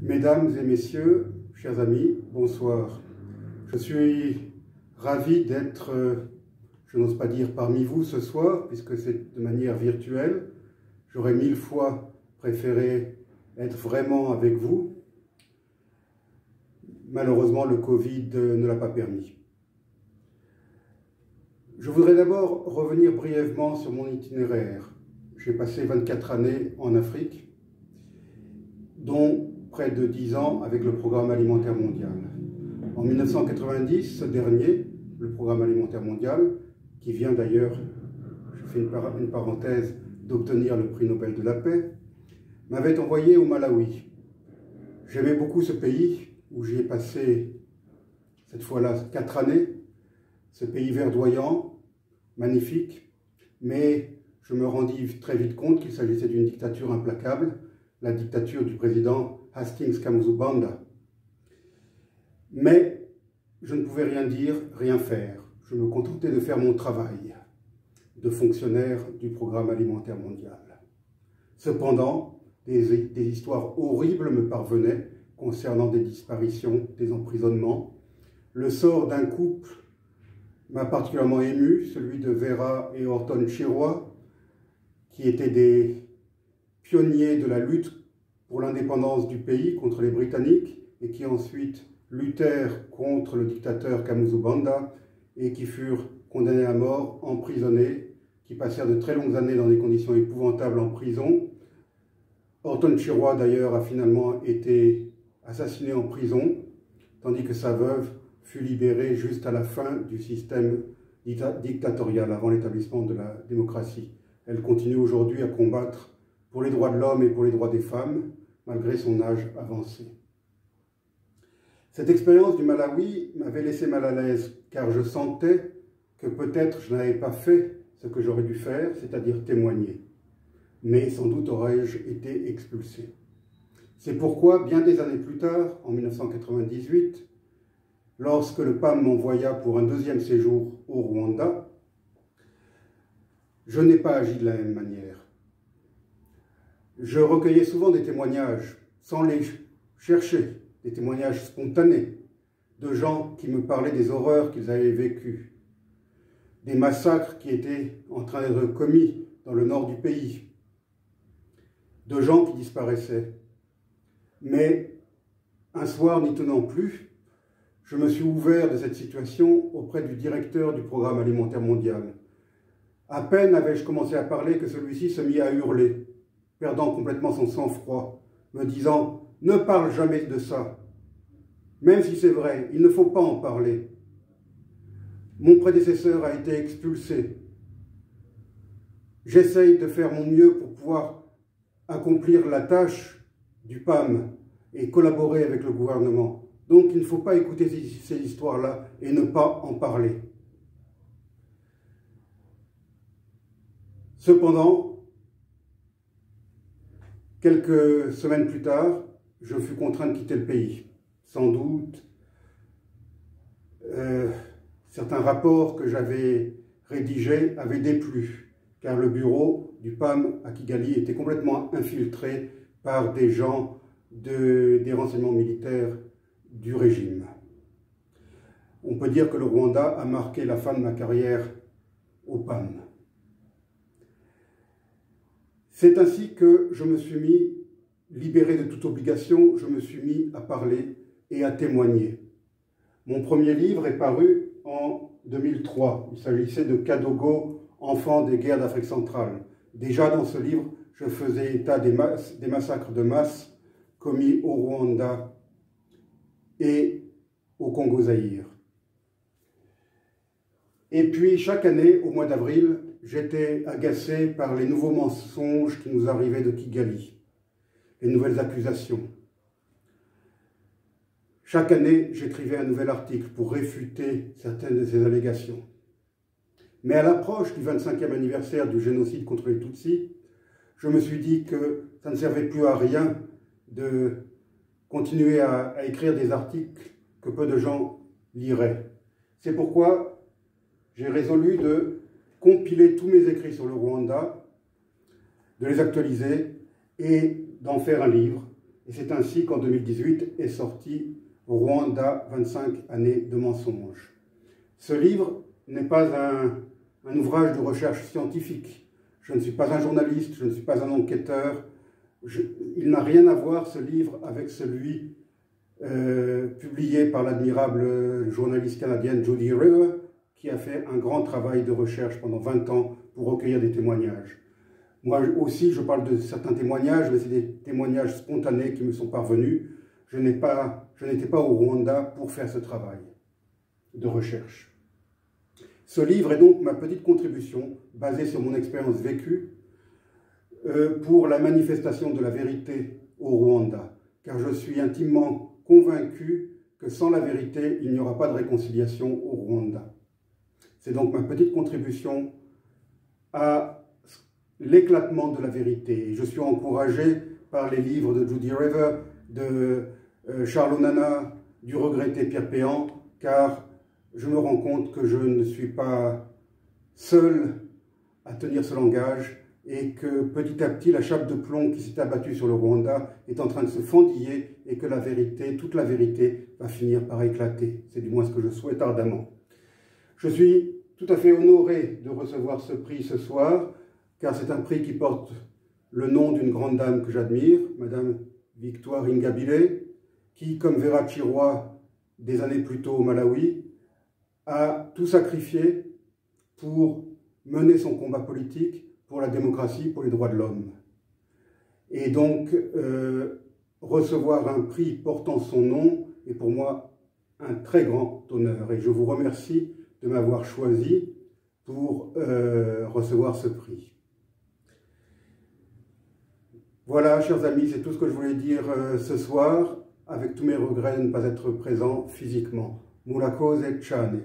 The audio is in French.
Mesdames et messieurs, chers amis, bonsoir. Je suis ravi d'être, je n'ose pas dire parmi vous ce soir, puisque c'est de manière virtuelle. J'aurais 1000 fois préféré être vraiment avec vous. Malheureusement, le Covid ne l'a pas permis. Je voudrais d'abord revenir brièvement sur mon itinéraire. J'ai passé 24 années en Afrique, dont près de 10 ans avec le Programme alimentaire mondial. En 1990, ce dernier, le Programme alimentaire mondial, qui vient d'ailleurs, je fais une parenthèse, d'obtenir le prix Nobel de la paix, m'avait envoyé au Malawi. J'aimais beaucoup ce pays où j'y ai passé, cette fois-là, 4 années, ce pays verdoyant, magnifique, mais je me rendis très vite compte qu'il s'agissait d'une dictature implacable, la dictature du président Hastings Kamuzu Banda. Mais je ne pouvais rien dire, rien faire. Je me contentais de faire mon travail de fonctionnaire du Programme alimentaire mondial. Cependant, des histoires horribles me parvenaient concernant des disparitions, des emprisonnements. Le sort d'un couple m'a particulièrement ému, celui de Vera et Horton Chirois, qui étaient des pionniers de la lutte pour l'indépendance du pays contre les Britanniques et qui ensuite luttèrent contre le dictateur Kamuzu Banda et qui furent condamnés à mort, emprisonnés, qui passèrent de très longues années dans des conditions épouvantables en prison. Horton Chirois d'ailleurs a finalement été assassiné en prison, tandis que sa veuve fut libérée juste à la fin du système dictatorial, avant l'établissement de la démocratie. Elle continue aujourd'hui à combattre pour les droits de l'homme et pour les droits des femmes, malgré son âge avancé. Cette expérience du Malawi m'avait laissé mal à l'aise, car je sentais que peut-être je n'avais pas fait ce que j'aurais dû faire, c'est-à-dire témoigner. Mais sans doute aurais-je été expulsé. C'est pourquoi, bien des années plus tard, en 1998, lorsque le PAM m'envoya pour un deuxième séjour au Rwanda, je n'ai pas agi de la même manière. Je recueillais souvent des témoignages, sans les chercher, des témoignages spontanés, de gens qui me parlaient des horreurs qu'ils avaient vécues, des massacres qui étaient en train d'être commis dans le nord du pays, de gens qui disparaissaient. Mais un soir, n'y tenant plus, je me suis ouvert de cette situation auprès du directeur du Programme alimentaire mondial. À peine avais-je commencé à parler que celui-ci se mit à hurler, perdant complètement son sang-froid, me disant « Ne parle jamais de ça. Même si c'est vrai, il ne faut pas en parler. Mon prédécesseur a été expulsé. J'essaye de faire mon mieux pour pouvoir accomplir la tâche du PAM et collaborer avec le gouvernement. Donc il ne faut pas écouter ces histoires-là et ne pas en parler. » Cependant, quelques semaines plus tard, je fus contraint de quitter le pays. Sans doute, certains rapports que j'avais rédigés avaient déplu, car le bureau du PAM à Kigali était complètement infiltré par des gens des renseignements militaires du régime. On peut dire que le Rwanda a marqué la fin de ma carrière au PAM. C'est ainsi que je me suis mis, libéré de toute obligation, je me suis mis à parler et à témoigner. Mon premier livre est paru en 2003. Il s'agissait de Kadogo, enfant des guerres d'Afrique centrale. Déjà dans ce livre, je faisais état des massacres de masse commis au Rwanda et au Congo-Zaïre. Et puis chaque année, au mois d'avril, j'étais agacé par les nouveaux mensonges qui nous arrivaient de Kigali, les nouvelles accusations. Chaque année, j'écrivais un nouvel article pour réfuter certaines de ces allégations. Mais à l'approche du 25e anniversaire du génocide contre les Tutsis, je me suis dit que ça ne servait plus à rien de continuer à écrire des articles que peu de gens liraient. C'est pourquoi j'ai résolu de compiler tous mes écrits sur le Rwanda, de les actualiser et d'en faire un livre Et c'est ainsi qu'en 2018 est sorti Rwanda, 25 années de mensonges. Ce livre n'est pas un ouvrage de recherche scientifique. Je ne suis pas un journaliste, je ne suis pas un enquêteur. Il n'a rien à voir, ce livre, avec celui publié par l'admirable journaliste canadienne Judy River, qui a fait un grand travail de recherche pendant 20 ans pour recueillir des témoignages. Moi aussi, je parle de certains témoignages, mais c'est des témoignages spontanés qui me sont parvenus. Je n'étais pas au Rwanda pour faire ce travail de recherche. Ce livre est donc ma petite contribution, basée sur mon expérience vécue, pour la manifestation de la vérité au Rwanda, car je suis intimement convaincu que sans la vérité, il n'y aura pas de réconciliation au Rwanda. C'est donc ma petite contribution à l'éclatement de la vérité. Et je suis encouragé par les livres de Judy River, de Charles Onana, du regretté Pierre Péan, car je me rends compte que je ne suis pas seul à tenir ce langage et que petit à petit, la chape de plomb qui s'est abattue sur le Rwanda est en train de se fendiller et que la vérité, toute la vérité, va finir par éclater. C'est du moins ce que je souhaite ardemment. Je suis tout à fait honoré de recevoir ce prix ce soir, car c'est un prix qui porte le nom d'une grande dame que j'admire, Madame Victoire Ingabire, qui, comme Vera Chiroy, des années plus tôt au Malawi, a tout sacrifié pour mener son combat politique pour la démocratie, pour les droits de l'homme. Et donc, recevoir un prix portant son nom est pour moi un très grand honneur. Et je vous remercie de m'avoir choisi pour recevoir ce prix. Voilà, chers amis, c'est tout ce que je voulais dire ce soir, avec tous mes regrets de ne pas être présent physiquement. Murakoze Tchane.